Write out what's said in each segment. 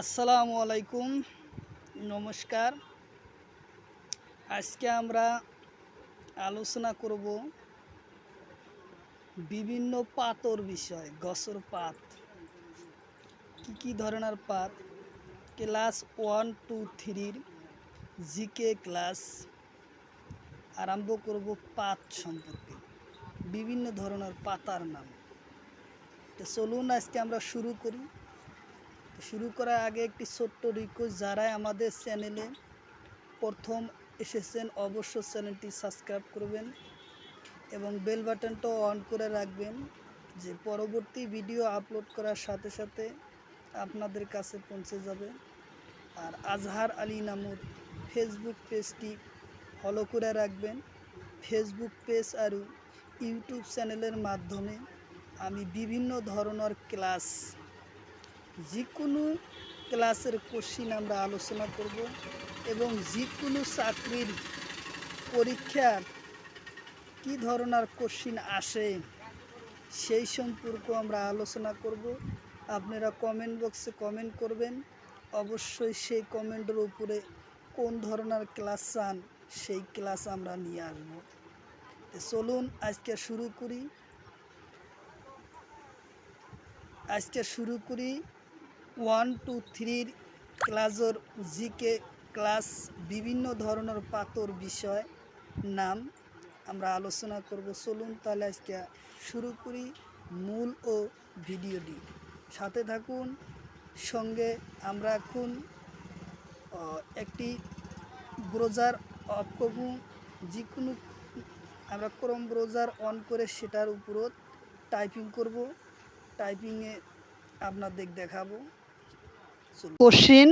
আসসালামু আলাইকুম, নমস্কার। আজকে আমরা আলোচনা করব বিভিন্ন পাতর বিষয়। গছর পাত, কি ধরনের পাত। ক্লাস 1, 2, 3 জিকে ক্লাস আরম্ভ করব পাত সম্পর্কে, বিভিন্ন ধরনের পাতার নাম। তো চলুন আজকে আমরা শুরু করি। শুরু করার আগে একটি ছোট্ট রিকোয়েস্ট, যারাই আমাদের চ্যানেলে প্রথম এসেছেন অবশ্যই চ্যানেলটি সাবস্ক্রাইব করবেন এবং বেল বাটনটাও অন করে রাখবেন, যে পরবর্তী ভিডিও আপলোড করার সাথে সাথে আপনাদের কাছে পৌঁছে যাবে। আর আজহার আলী নামক ফেসবুক পেজটি ফলো করে রাখবেন। ফেসবুক পেজ আর ইউটিউব চ্যানেলের মাধ্যমে আমি বিভিন্ন ধরনের ক্লাস, যে কোনো ক্লাসের কোশ্চিন আমরা আলোচনা করব এবং যে কোনো চাকরির পরীক্ষার কি ধরনের কোশ্চিন আসে সেই সম্পর্কে আমরা আলোচনা করব। আপনারা কমেন্ট বক্সে কমেন্ট করবেন, অবশ্যই সেই কমেন্টের উপরে কোন ধরনের ক্লাস চান সেই ক্লাস আমরা নিয়ে আসব। চলুন আজকে শুরু করি 1, 2, 3 ক্লাসের জিকে ক্লাস। বিভিন্ন ধরনের পাতর বিষয় নাম আমরা আলোচনা করব। চলুন তাহলে আজকে শুরু করি মূল ও ভিডিওটি, সাথে থাকুন। সঙ্গে আমরা এখন একটি ব্রাউজার অফ করব, যে কোনো আমরা ক্রোম ব্রাউজার অন করে সেটার উপরও টাইপিং করব। টাইপিংয়ে আপনাদের দেখাবো। কোশ্চিন: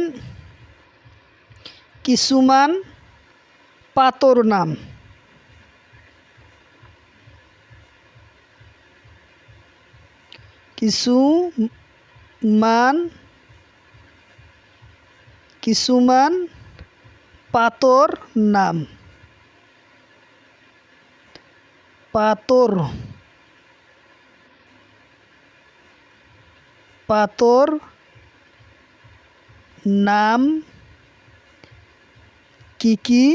কিছুমান পাতর নাম। কিছুমান পাতর নাম। পাতর নাম কি?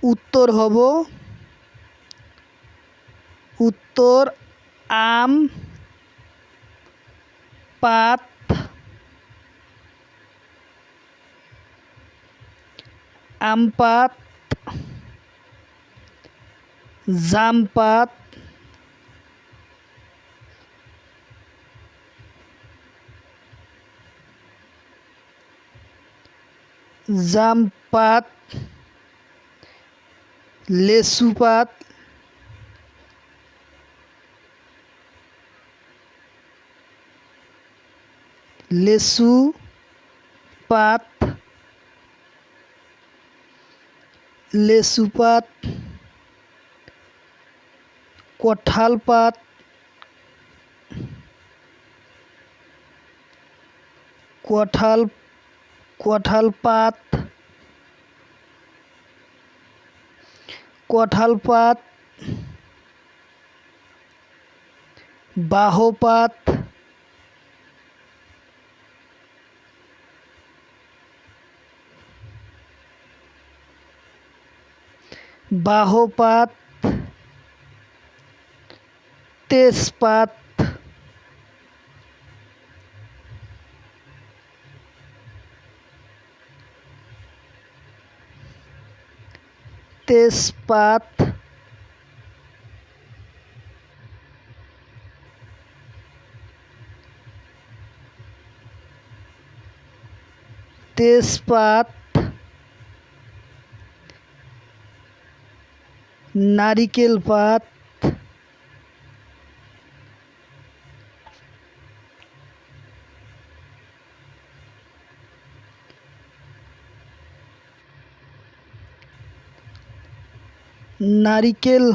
উত্তর হব উত্তর আম পাত, আম পাত, জাম পাত, জাম পাত, লেসু পাত, লেসু পাত, লেসু পাত, কঠাল পাত, কঠাল পাত, কঠাল পাত, বাহ পাত, বাহ পাত, তেজপাত, তেজপাত, তেজপাত, নারিকেল পাত, নারিকেল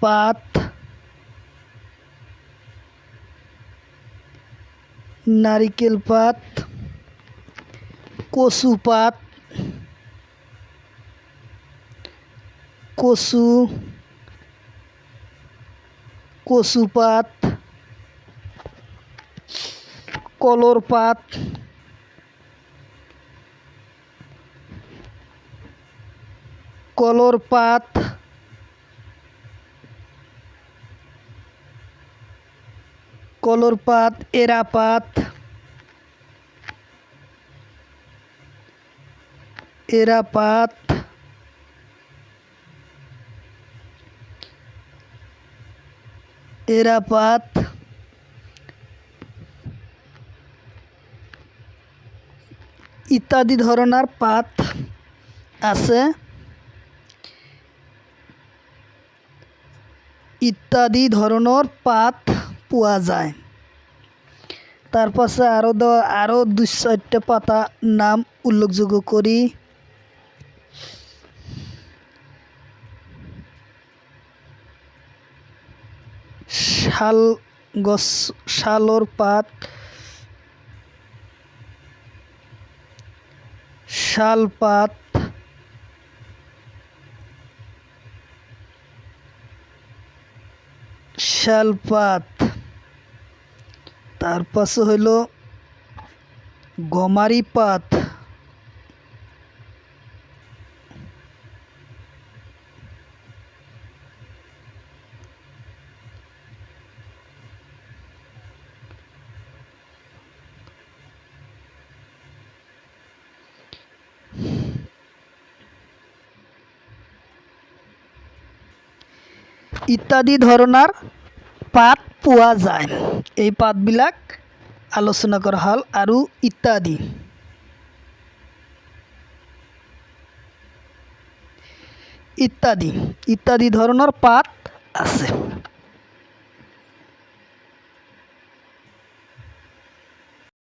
পাত, নারিকেল পাত, কচু পাত, কচু পাত, কলর পাত, কলর পাত, কলর পাত, এরা পাত, এরা পাত, এরা পাত, ইত্যাদি ধরনের পাত আছে, ইত্যাদি ধরনের পাত পাওয়া যায়। তার পাশে আরও 2-4টা পাতা নাম উল্লেখযোগ্য করি। শাল গছ, শালর পাত, শাল পাত, শাল পাত। তার পাশে হইল গমারি পাত, ইত্যাদি ধরনের পাত পোৱা যায়। এই পাতবিলাক আলোচনা করা হল। আৰু ইত্যাদি, ইত্যাদি ইত্যাদি ধরনের পাত আছে।